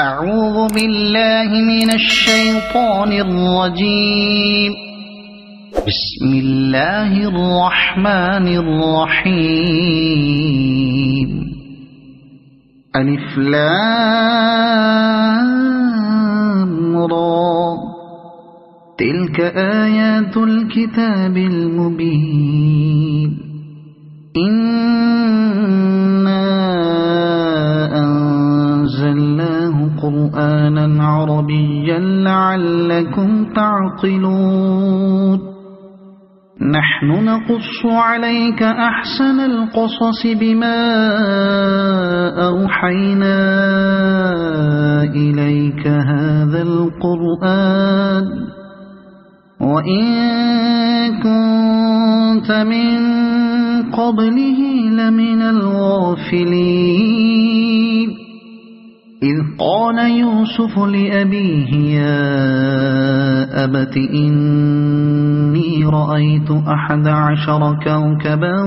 أعوذ بالله من الشيطان الرجيم. بسم الله الرحمن الرحيم. ألف لام را، تلك آيات الكتاب المبين. إنا أنزلناه قرآنا عربيا لعلكم تعقلون. نحن نقص عليك أحسن القصص بما أوحينا إليك هذا القرآن وإن كنت من قبله لمن الغافلين. إذ قال يوسف لأبيه يا أبت إني رأيت 11 كوكبا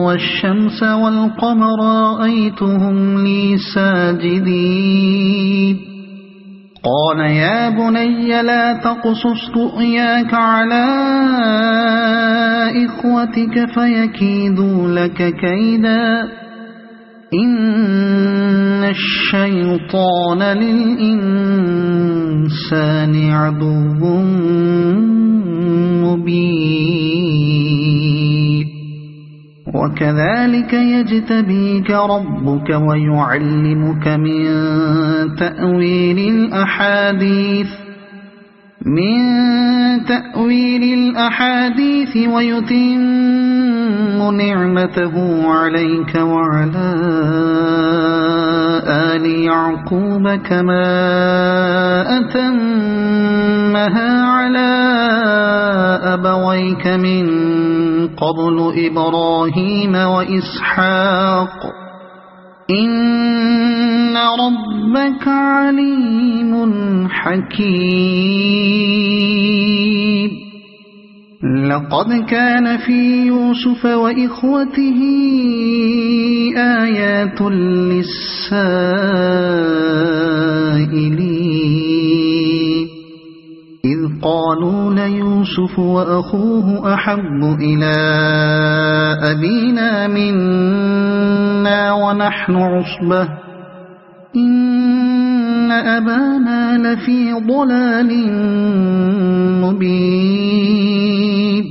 والشمس والقمر رأيتهم لي ساجدين. قال يا بني لا تقصص رؤياك على إخوتك فيكيدوا لك كيدا إن الشيطان للإنسان عدو مبين. وكذلك يجتبيك ربك ويعلمك من تأويل الأحاديث ويتم نعمته عليك وعلى آل يعقوب كما أتمها على أبويك من قبل إبراهيم وإسحاق إن ربك عليم حكيم. لقد كان في يوسف وإخوته آيات للسائلين. إذ قالوا ليوسف وأخوه أحب إلى أبينا منا ونحن عصبة إن أبانا لفي ضلال مبين.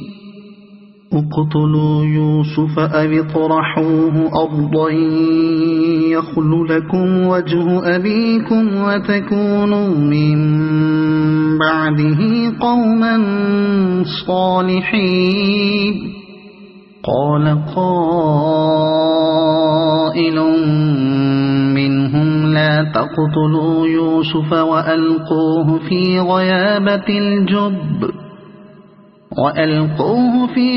اقتلوا يوسف أو اطرحوه أرضا يخل لكم وجه أبيكم وتكونوا من بعده قوما صالحين. قال قائل منهم لا تقتلوا يوسف وألقوه في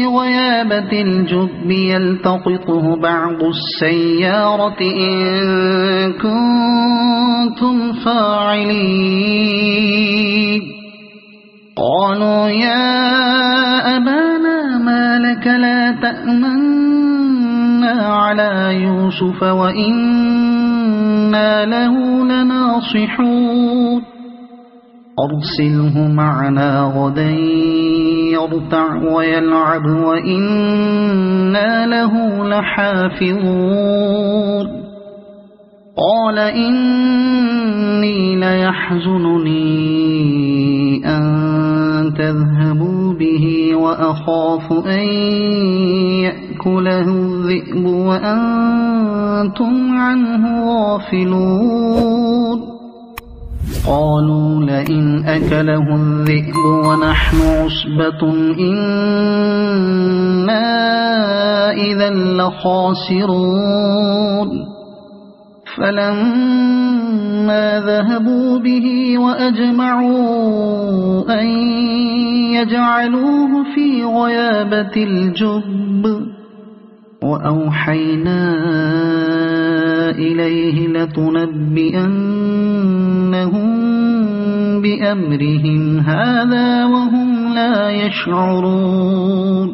غيابة الجب يلتقطه بعض السيارة إن كنتم فاعلين. قالوا يا أبانا ما لك لا تأمنا على يوسف وإنا له لناصحون. أرسله معنا غدا يرتع ويلعب وإنا له لحافظون. قال إني ليحزنني أن تذهبوا به وأخاف أن يأكله الذئب وأنتم عنه غافلون. قالوا لئن أكله الذئب ونحن عصبة إنا إذا لخاسرون. فلما ذهبوا به وأجمعوا أن يجعلوه في غيابة الجب وأوحينا إليه لتنبئنهم بأمرهم هذا وهم لا يشعرون.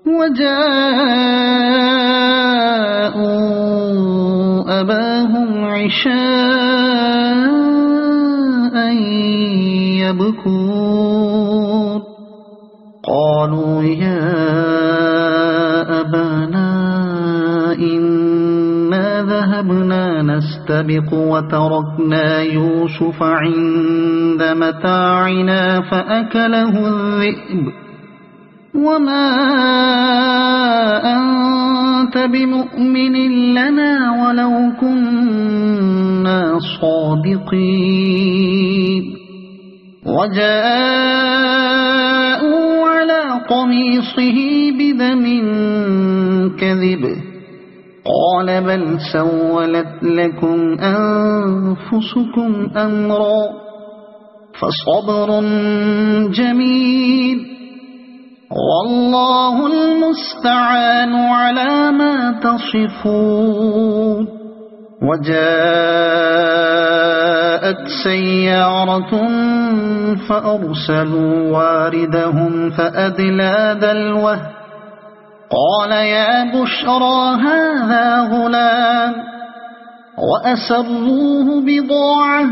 وجاءوا أباهم عشاء يبكون قالوا يا أبانا إنا ذهبنا نستبق وتركنا يوسف عند متاعنا فأكله الذئب وما أنت بمؤمن لنا ولو كنا صادقين وجاءوا على قميصه بدم كذب قال بل سولت لكم أنفسكم أمرا فصبر جميل والله المستعان على ما تصفون وجاءت سيارة فأرسلوا واردهم فأدلى دلوه قال يا بشرى هذا غلام وأسروه بضاعة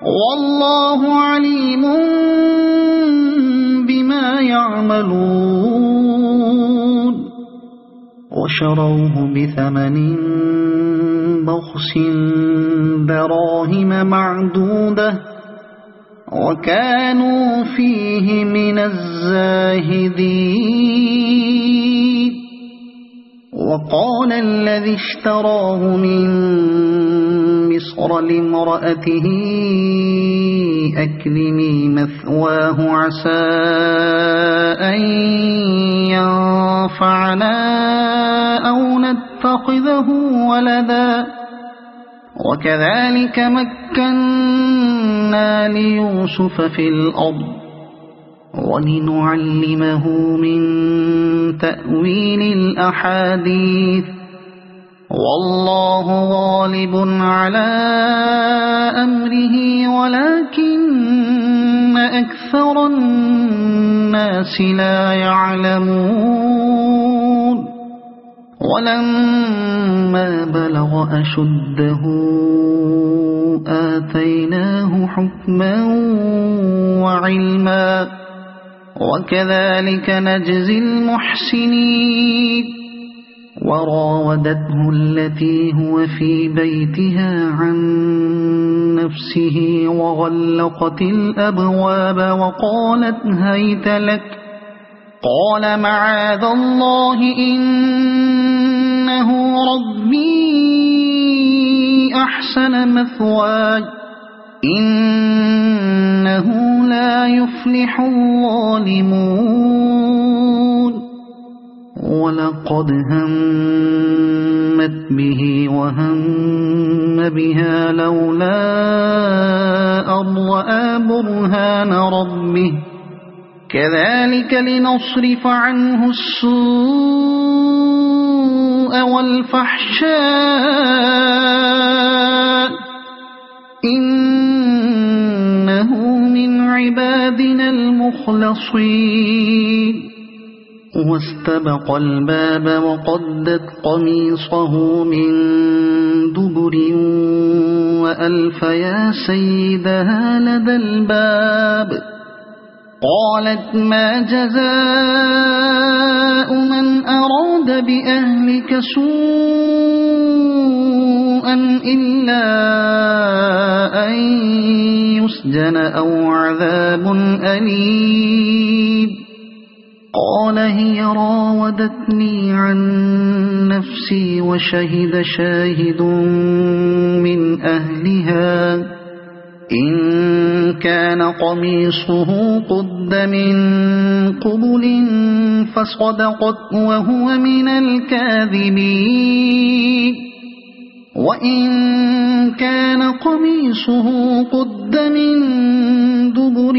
والله عليم بما يعملون وشروه بثمن بخس دراهم معدودة وكانوا فيه من الزاهدين وقال الذي اشتراه من مصر لامرأته أكرمي مثواه عسى أن ينفعنا أو نتخذه ولدا وكذلك مكنا ليوسف في الأرض ولنعلمه من تأويل الأحاديث والله غالب على أمره ولكن أكثر الناس لا يعلمون ولما بلغ أشده آتيناه حكما وعلما وكذلك نجزي المحسنين وراودته التي هو في بيتها عن نفسه وغلقت الأبواب وقالت هيت لك قال معاذ الله إنه ربي أحسن مثواي إنه لا يفلح الظالمون ولقد همت به وهم بها لولا أن رأى برهان ربه كذلك لنصرف عنه السوء والفحشاء إنه من عبادنا المخلصين واستبق الباب وقدت قميصه من دبر وألف يا سيدها لدى الباب قالت ما جزاء من أراد بأهلك سوءا إلا أن يسجن أو عذاب أليم قال هي راودتني عن نفسي وشهد شاهد من أهلها إن كان قميصه قد من قبل فصدقت وهو من الكاذبين وإن كان قميصه قد من دبر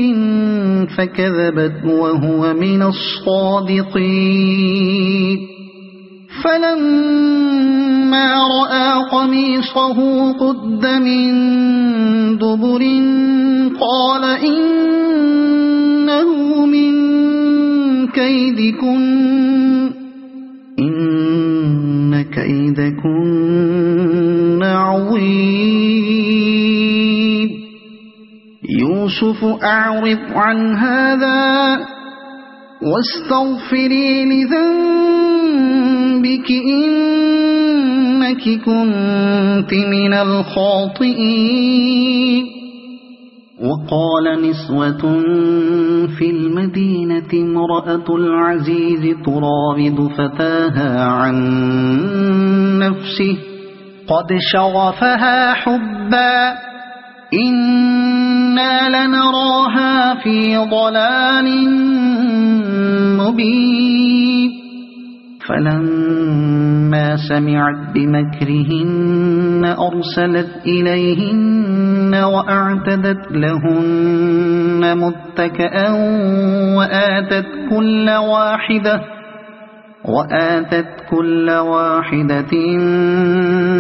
فكذبت وهو من الصادقين فلما رأى قميصه قد من دبر قال إنه من كيدكن إن كيدكن عظيم يوسف أعرض عن هذا واستغفري لذنبك إنك كنت من الخاطئين. وقال نسوة في المدينة امرأة العزيز تراود فتاها عن نفسه قد شغفها حبا إنا لنراها في ضلال مبين. فلما سمعت بمكرهن أرسلت إليهن وأعتدت لهن متكئا وآتت كل واحدة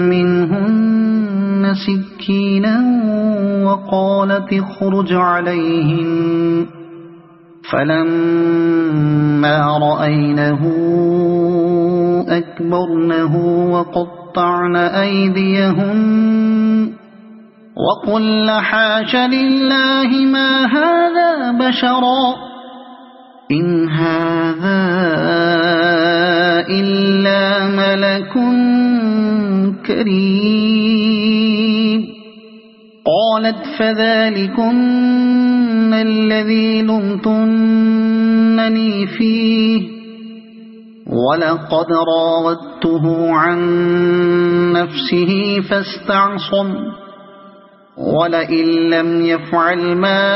منهن سكينا وقالت اخرج عليهن. فلما رأينه أكبرنه وقطعن أيديهن وقلن حاش لله ما هذا بشرا إن هذا إلا ملك كريم. قالت فذلكن الذي لمتنني فيه ولقد راودته عن نفسه فاستعصم ولئن لم يفعل ما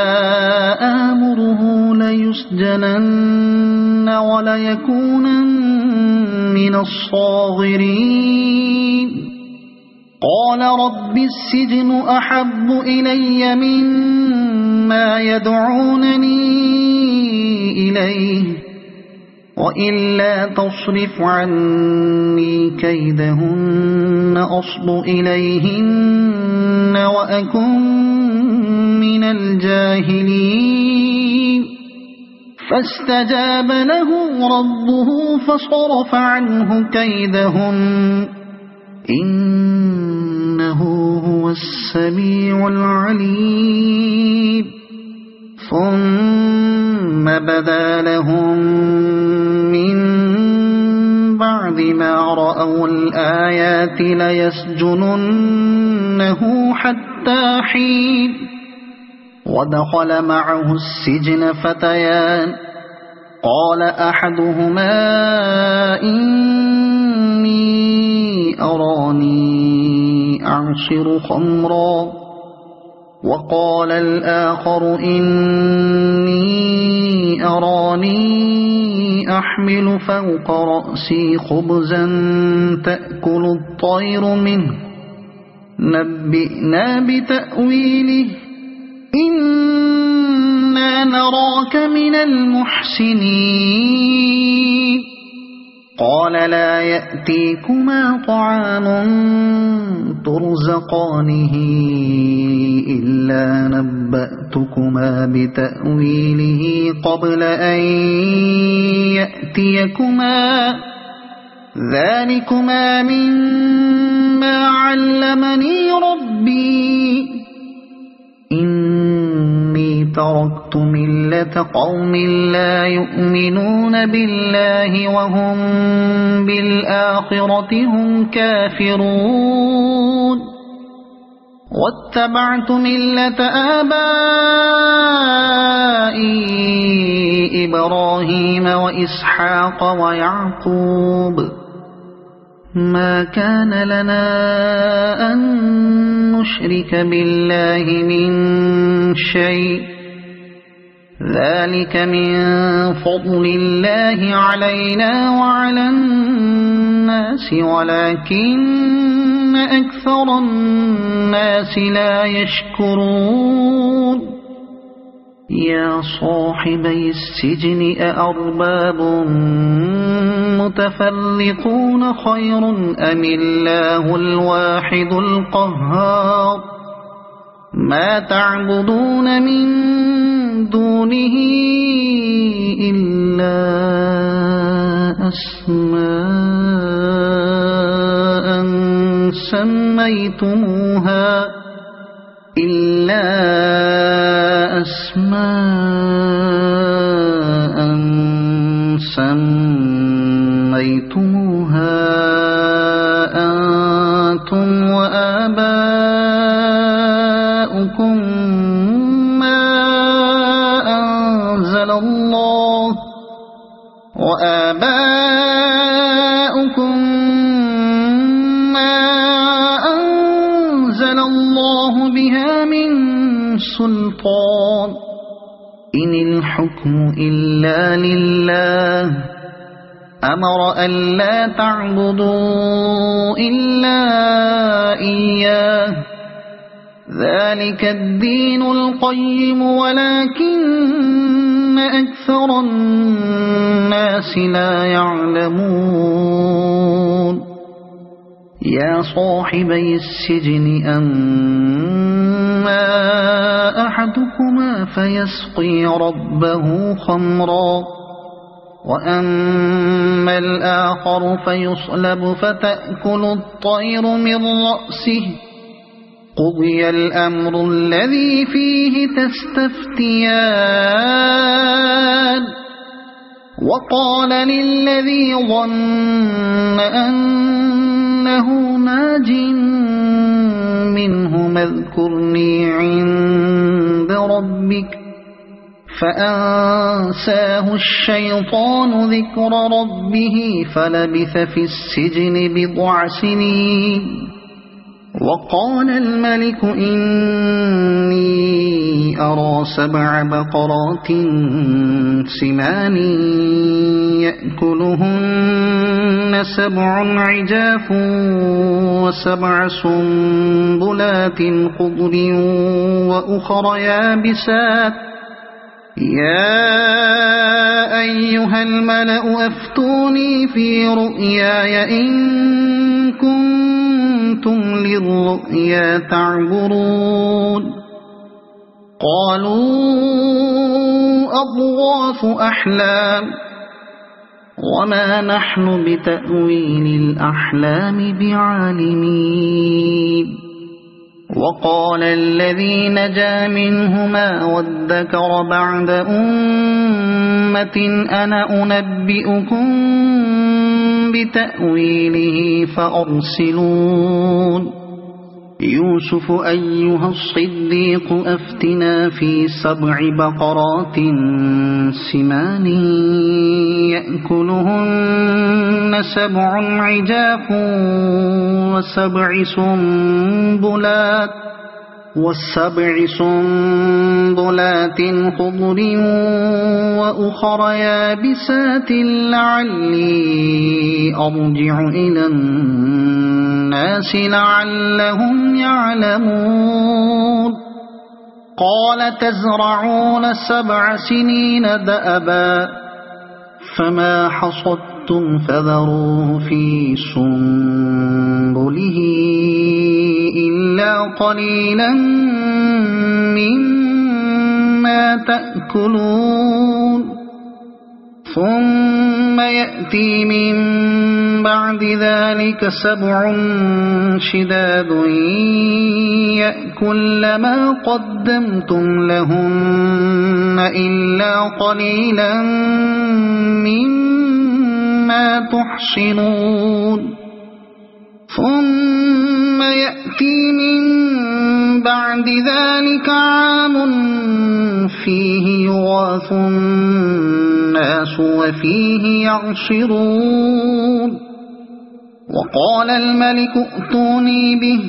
آمره ليسجنن وليكونن من الصاغرين. قال رب السجن أحب إلي مما يدعونني إليه وإلا تصرف عني كيدهن أصب إليهن وأكن من الجاهلين. فاستجاب له ربه فصرف عنه كيدهن إنه هو السميع العليم. ثم بدا لهم من بعد ما رأوا الآيات ليسجننه حتى حين. ودخل معه السجن فتيان قال أحدهما إني أراني أعصر خمرا وقال الآخر إني أراني أحمل فوق رأسي خبزا تأكل الطير منه نبئنا بتأويله إنا نراك من المحسنين. قال لا يأتيكما طعام ترزقانه إلا نبأتكما بتأويله قبل أن يأتيكما ذلكما مما علمني ربي إني تركت ملة قوم لا يؤمنون بالله وهم بالآخرة هم كافرون واتبعت ملة آبائي إبراهيم وإسحاق ويعقوب ما كان لنا أن نشرك بالله من شيء ذلك من فضل الله علينا وعلى الناس ولكن أكثر الناس لا يشكرون. يا صاحبي السجن أأرباب متفرقون خير أم الله الواحد القهار ما تعبدون من دونه إلا أسماء أسماء سميتموها أنتم وآباؤكم ما أنزل الله بها من سلطان إن الحكم إلا لله أمر ألا تعبدوا إلا إياه ذلك الدين القيم ولكن أكثر الناس لا يعلمون يا صاحبي السجن أما أحدكما فيسقي ربه خمرا وأما الآخر فيصلب فتأكل الطير من رأسه قضي الأمر الذي فيه تستفتيان وقال للذي ظن أنه ناج منه اذكرني عند ربك فأنساه الشيطان ذكر ربه فلبث في السجن بضع سنين وقال الملك إني أرى 7 بقرات سمان يأكلهن 7 عجاف و7 سنبلات خضر وأخر يابسات يا أيها الملأ أفتوني في رؤياي إن كنتم للرؤيا تعبرون قالوا أضغاث أحلام وما نحن بتأويل الأحلام بعالمين وقال الذي نجا منهما وادكر بعد أمة أنا أنبئكم بتأويله فأرسلون يوسف أيها الصديق أفتنا في 7 بقرات سمان يأكلهن 7 عجاف و7 سنبلات خضر وأخر يابسات لعلي أرجع إلى الناس لعلهم يعلمون قال تزرعون 7 سنين دأبا فما حصدتم فذروه في سنبله إلا قليلا مما تأكلون ثم يأتي من بعد ذلك 7 شداد يأكل ما قدمتم لهن إلا قليلا مما تحصنون ثم يأتي من بعد ذلك عام فيه يغاث الناس وفيه يعصرون وقال الملك ائتوني به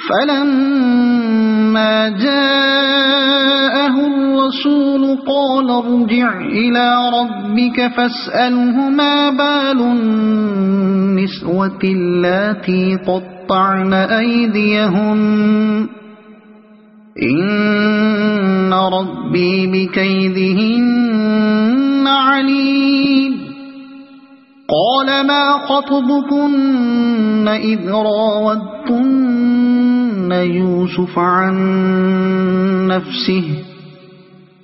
فلما جاءه الرسول قال ارجع إلى ربك فاسأله ما بال النسوة اللاتي قطعن أيديهن إن ربي بكيدهن عليم قال ما خطبكن إذ راودتن يوسف عن نفسه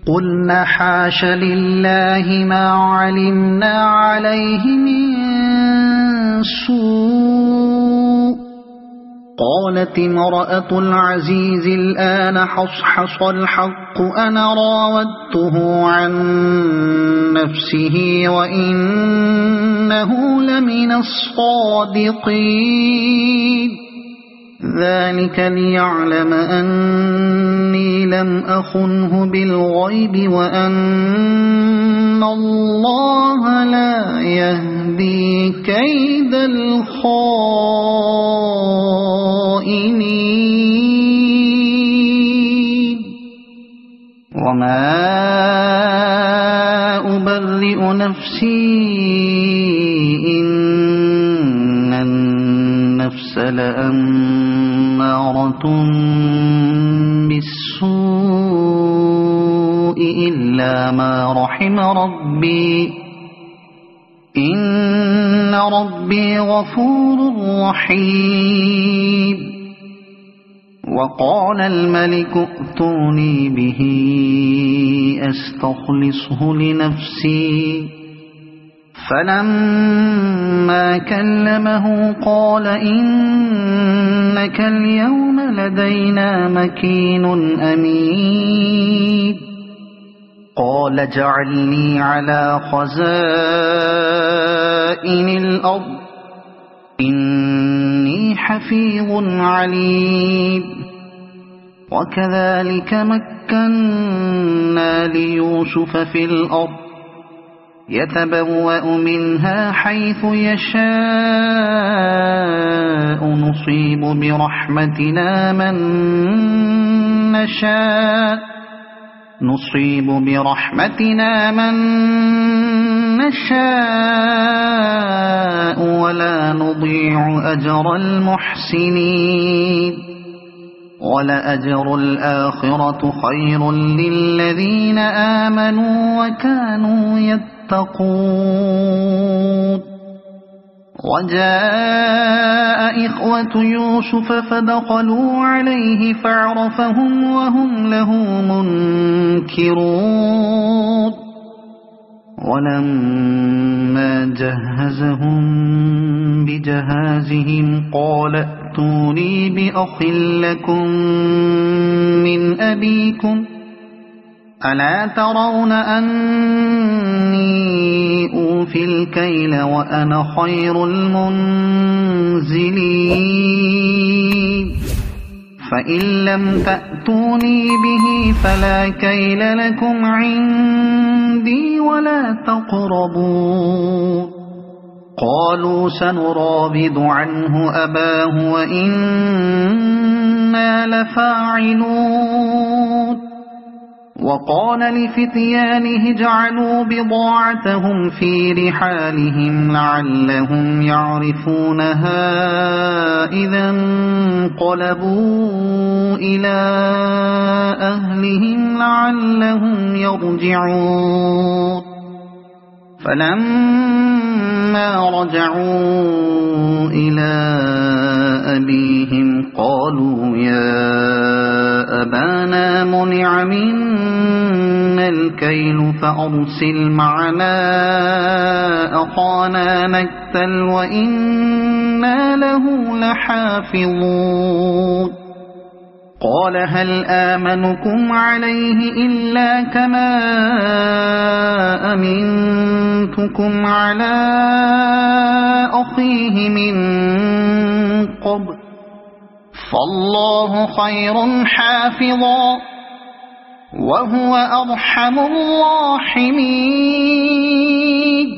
قلنا حاش لله ما علمنا عليه من سوء قالت امرأة العزيز الآن حصحص الحق أنا راودته عن نفسه وإنه لمن الصادقين ذلك ليعلم أني لم أخنه بالغيب وأن الله لا يهدي كيد الخائنين وما أبرئ نفسي إن النفس لأمارة بالسوء إلا ما رحم ربي إن ربي غفور رحيم وقال الملك ائتوني به أستخلصه لنفسي فلما كلمه قال إنك اليوم لدينا مكين أمين قال اجعلني على خزائن الأرض إني حفيظ عليم وكذلك مكنا ليوسف في الأرض يتبوأ منها حيث يشاء نصيب برحمتنا من نشاء ولا نضيع أجر المحسنين ولأجر الآخرة خير للذين آمنوا وكانوا يتقون وجاء إخوة يوسف فدخلوا عليه فعرفهم وهم له منكرون ولما جهزهم بجهازهم قال ائتوني بأخ لكم من أبيكم ألا ترون أني أوفي الكيل وأنا خير المنزلين فإن لم تأتوني به فلا كيل لكم عندي ولا تقربون قالوا سنراود عنه أباه وإنا لفاعلون وقال لفتيانه اجعلوا بضاعتهم في رحالهم لعلهم يعرفونها إذا انقلبوا إلى أهلهم لعلهم يرجعون فلما رجعوا إلى أبيهم قالوا يا أبانا منع منا الكيل فأرسل معنا أخانا نكتل وإنا له لحافظون قال هل آمنكم عليه إلا كما أمنتكم على أخيه من قبل فالله خير حافظا وهو أرحم الراحمين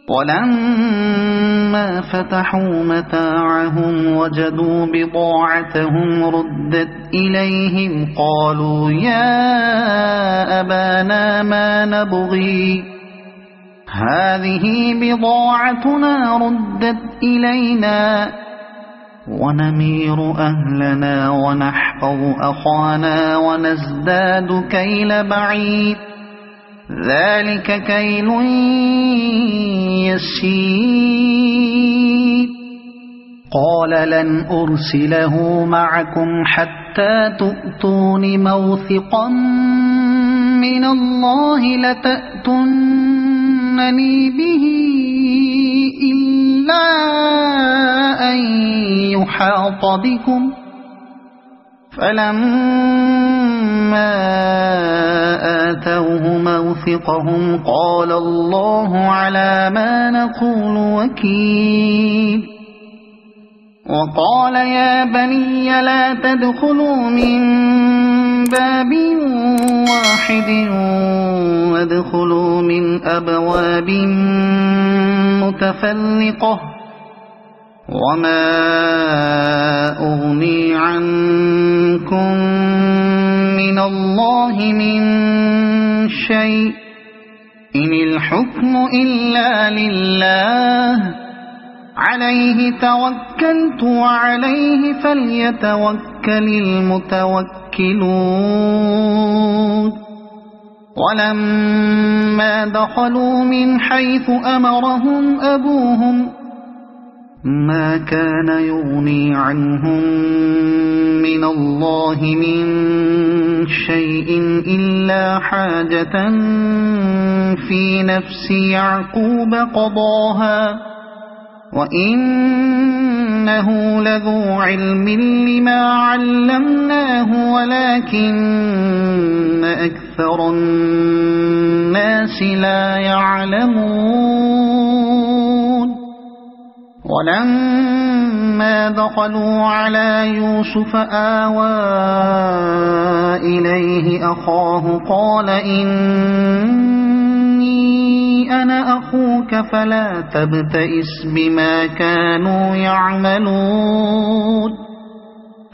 ولما فتحوا متاعهم وجدوا بضاعتهم ردت إليهم قالوا يا أبانا ما نبغي هذه بضاعتنا ردت إلينا ونمير أهلنا ونحفظ أخانا ونزداد كيل بعيد ذلك كيل يسير قال لن أرسله معكم حتى تؤتون موثقا من الله لتأتونني به إلا إلا أن يحاط بكم فلما آتوه موثقهم قال الله على ما نقول وكيل وقال يا بني لا تدخلوا من باب واحد وادخلوا من أبواب متفرقة وما أغني عنكم من الله من شيء إن الحكم إلا لله عليه توكلت وعليه فليتوكل المتوكلون ولما دخلوا من حيث أمرهم أبوهم ما كان يغني عنهم من الله من شيء إلا حاجة في نفس يعقوب قضاها وإنه لذو علم لما علمناه ولكن أكثر الناس لا يعلمون ولما دخلوا على يوسف آوى إليه أخاه قال إني أنا أخوك فلا تبتئس بما كانوا يعملون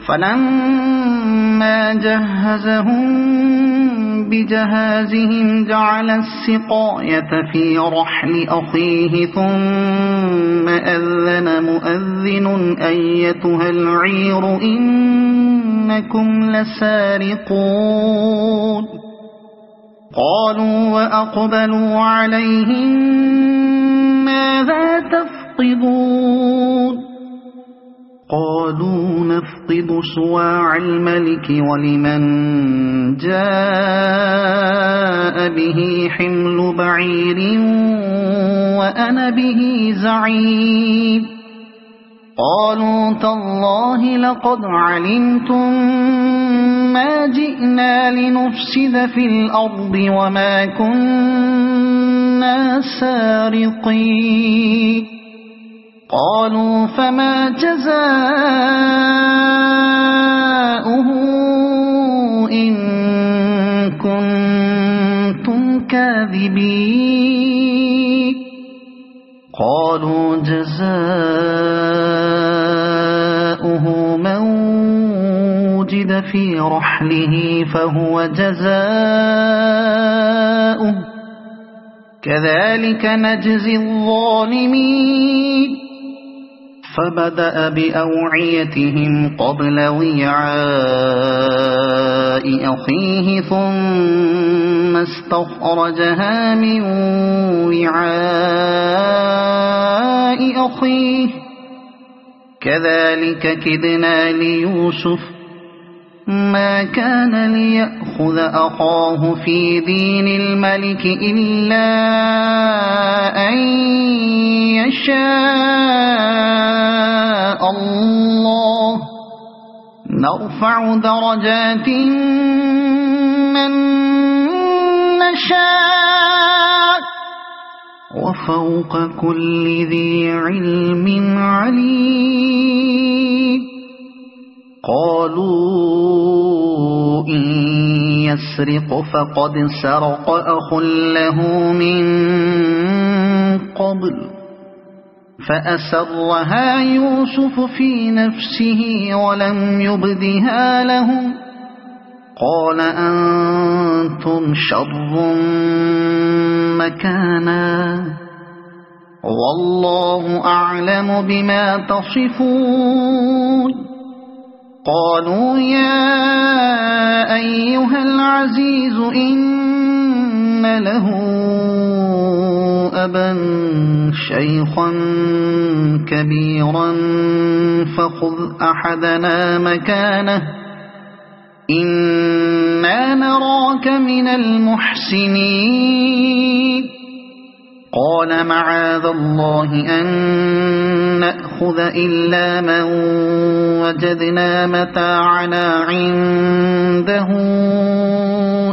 فلما جهزهم بجهازهم جعل السقاية في رحل أخيه ثم أذن مؤذن أيتها العير إنكم لسارقون قالوا وأقبلوا عليهم ماذا تفقدون قالوا نفقد صواع الملك ولمن جاء به حمل بعير وأنا به زعيم قالوا تالله لقد علمتم ما جئنا لنفسد في الأرض وما كنا سارقين قالوا فما جزاؤه إن كنتم كاذبين قالوا جزاؤه من وجد في رحله فهو جزاؤه كذلك نجزي الظالمين فبدأ بأوعيتهم قبل وعاء أخيه ثم استخرجها من وعاء أخيه كذلك كدنا ليوسف ما كان ليأخذ أخاه في دين الملك إلا أن يشاء الله نرفع درجات من نشاء وفوق كل ذي علم عليم قالوا إن يسرق فقد سرق أخ له من قبل فأسرها يوسف في نفسه ولم يبدها لهم قال أنتم شر مكانا والله أعلم بما تصفون قالوا يا أيها العزيز إن له أبا شيخا كبيرا فخذ أحدنا مكانه إنا نراك من المحسنين قال معاذ الله أن نأخذ إلا من وجدنا متاعنا عنده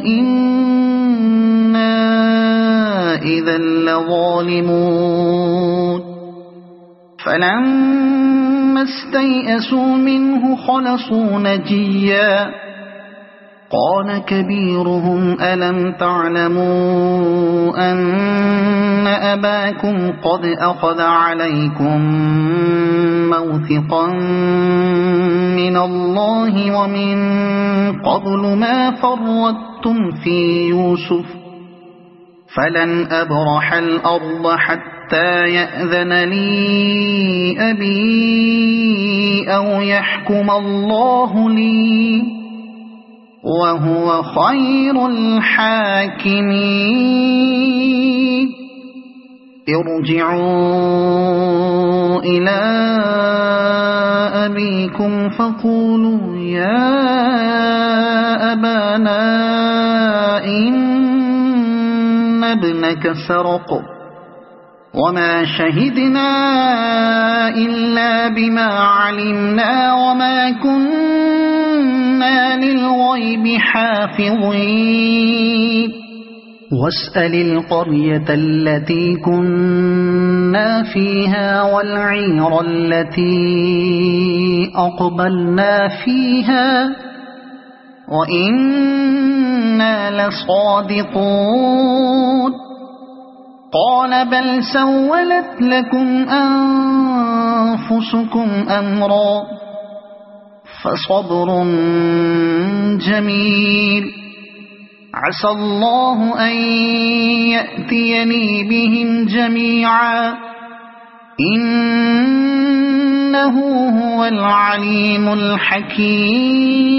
إنا إذا لظالمون فلما استيئسوا منه خلصوا نجيا قال كبيرهم ألم تعلموا أن أباكم قد أخذ عليكم موثقا من الله ومن قبل ما فرطتم في يوسف فلن أبرح الأرض حتى يأذن لي أبي أو يحكم الله لي وهو خير الحاكمين ارجعوا إلى أبيكم فقولوا يا أبانا إن ابنك سرق وما شهدنا إلا بما علمنا وما كنا للغيب حافظين واسأل القرية التي كنا فيها والعير التي أقبلنا فيها وإنا لصادقون قال بل سولت لكم أنفسكم أمرا فصبر جميل عسى الله أن يأتيني بهم جميعا إنه هو العليم الحكيم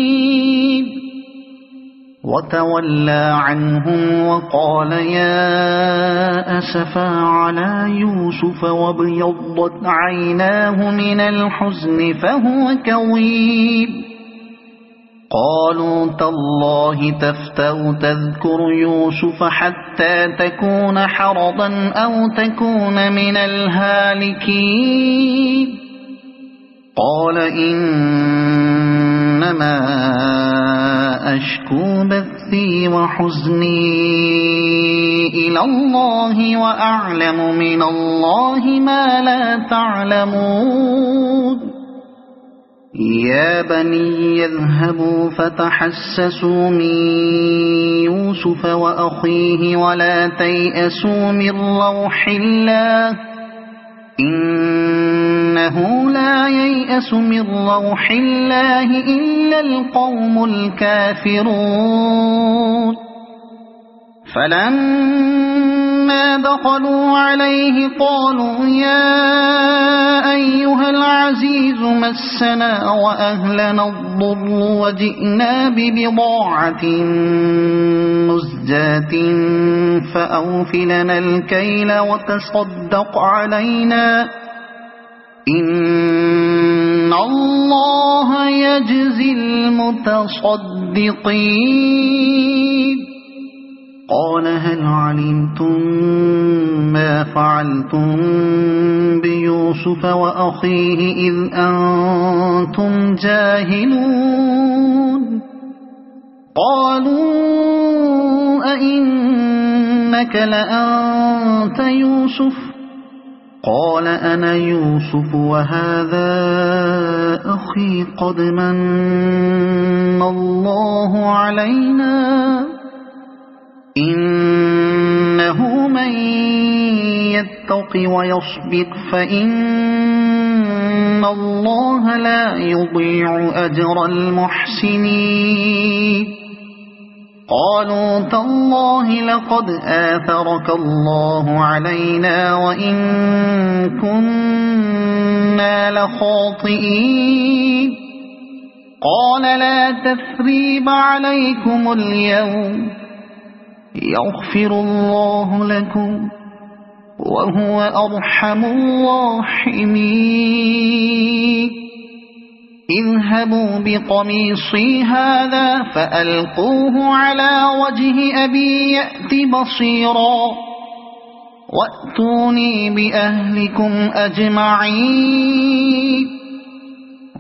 وتولى عنهم وقال يا أسفا على يوسف وابيضت عيناه من الحزن فهو كظيم قالوا تالله تفتأ تذكر يوسف حتى تكون حرضا أو تكون من الهالكين قال إنما أشكو بثي وحزني إلى الله وأعلم من الله ما لا تعلمون يا بني يذهبوا فتحسسوا من يوسف وأخيه ولا تيأسوا من روح الله إنه لا ييأس من روح الله إلا القوم الكافرون فلما دخلوا عليه قالوا يا أيها العزيز مسنا وأهلنا الضر وجئنا ببضاعة مزجاة فأوفلنا الكيل وتصدق علينا إن الله يجزي المتصدقين قال هل علمتم ما فعلتم بيوسف وأخيه إذ أنتم جاهلون قالوا أئنك لأنت يوسف قال أنا يوسف وهذا أخي قد من الله علينا إنه من يتق ويصبر فإن الله لا يضيع أجر المحسنين قالوا تالله لقد آثرك الله علينا وإن كنا لخاطئين قال لا تثريب عليكم اليوم يغفر الله لكم وهو أرحم الراحمين اذهبوا بقميصي هذا فألقوه على وجه أبي يأت بصيرا وَأْتُونِي بِأَهْلِكُمْ أَجْمَعِينَ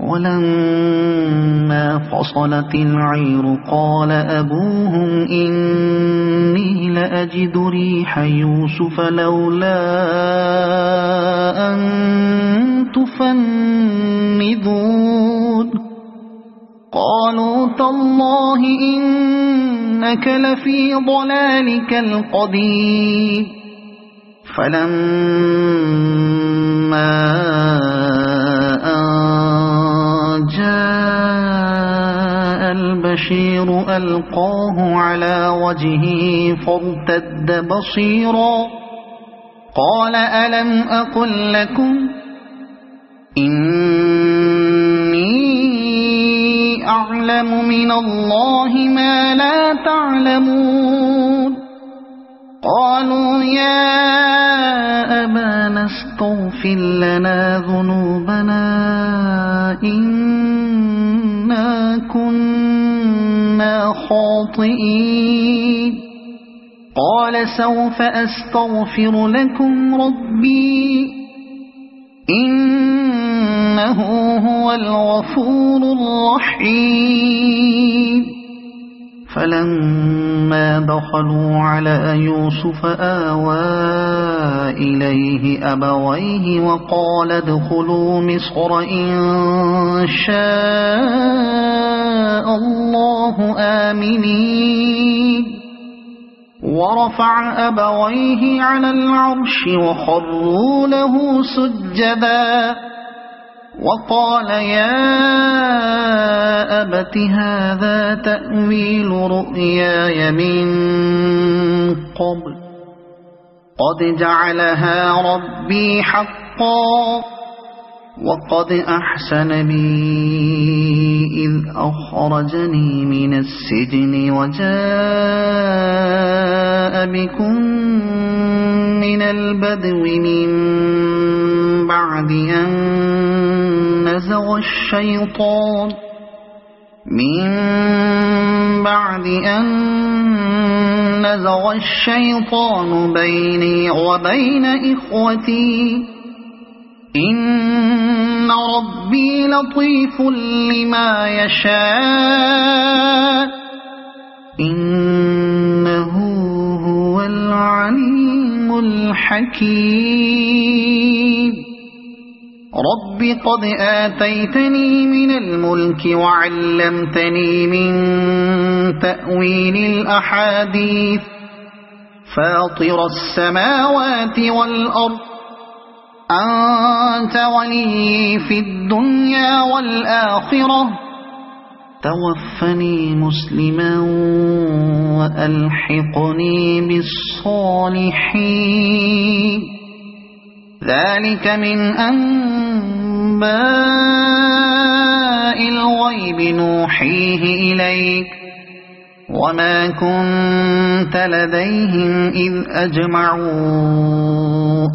وَلَمَّا فَصَلَتِ الْعِيرُ قَالَ أَبُوهُمْ إِنِّي لَأَجِدُ رِيحَ يُوسُفَ لَوْلَا أَن تُفَنِّدُونِ قَالُوا تَاللَّهِ إِنَّكَ لَفِي ضَلَالِكَ الْقَدِيمِ فَلَمَّا أَن جاء البشير ألقاه على وجهه فارتد بصيرا قال ألم أقل لكم إني أعلم من الله ما لا تعلمون قالوا يا أبانا استغفر لنا ذنوبنا إنا كنا خاطئين قال سوف أستغفر لكم ربي إنه هو الغفور الرحيم فلما دخلوا على يوسف آوى إليه أبويه وقال ادخلوا مصر إن شاء الله آمنين ورفع أبويه على العرش وخروا له سجدا وقال يا أبت هذا تأويل رؤياي من قبل قد جعلها ربي حقا وقد أحسن بي إذ أخرجني من السجن وجاء بكم من البدو من بعد أن نزغ الشيطان بيني وبين إخوتي إن ربي لطيف لما يشاء إنه هو العليم الحكيم رب قد آتيتني من الملك وعلمتني من تأويل الأحاديث فاطر السماوات والأرض أنت ولي في الدنيا والآخرة توفني مسلما وألحقني بالصالحين ذلك من أنباء الغيب نوحيه إليك وما كنت لديهم إذ أجمعوا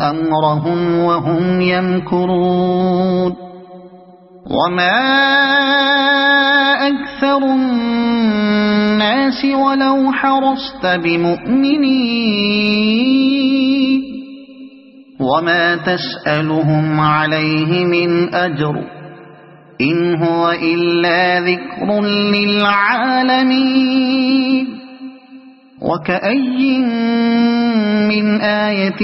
أمرهم وهم يمكرون وما أكثر الناس ولو حرصت بمؤمنين وما تسألهم عليه من أجر إن هو إلا ذكر للعالمين وكأي من آية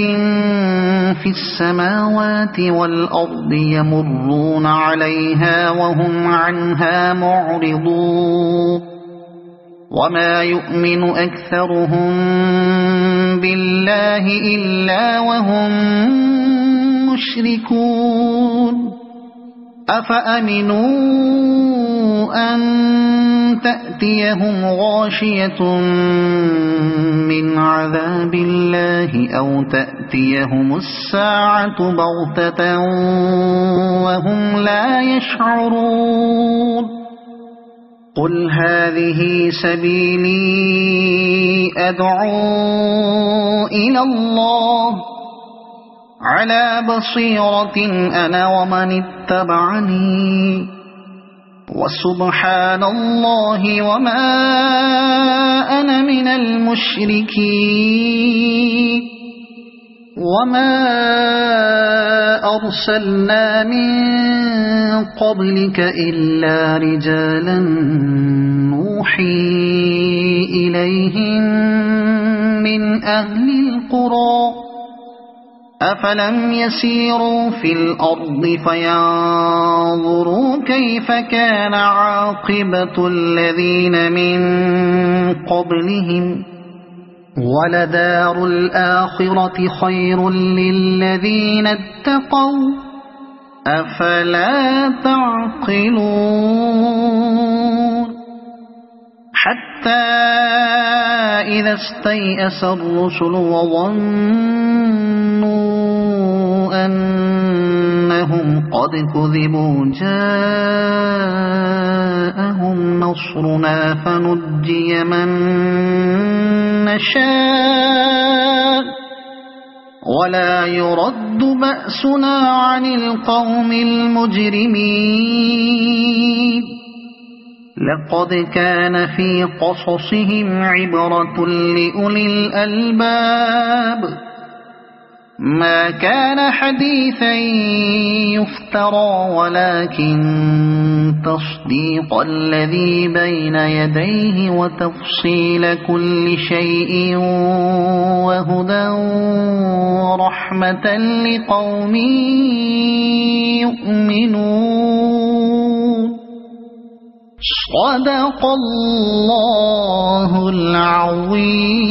في السماوات والأرض يمرون عليها وهم عنها معرضون وما يؤمن أكثرهم بالله إلا وهم مشركون أفأمنوا أن تأتيهم غاشية من عذاب الله أو تأتيهم الساعة بغتة وهم لا يشعرون قل هذه سبيلي أدعو إلى الله على بصيرة أنا ومن اتبعني وسبحان الله وما أنا من المشركين وما أرسلنا من قبلك إلا رجالا نوحي إليهم من أهل القرى أفلم يسيروا في الأرض فينظروا كيف كان عاقبة الذين من قبلهم ولدار الآخرة خير للذين اتقوا أفلا تعقلون حتى إذا استيأس الرسل وظنوا أنهم قد كذبوا جاءهم نصرنا فنجي من نشاء ولا يرد بأسنا عن القوم المجرمين لقد كان في قصصهم عبرة لأولي الألباب ما كان حديثا يفترى ولكن تصديق الذي بين يديه وتفصيل كل شيء وهدى ورحمة لقوم يؤمنون صدق الله العظيم.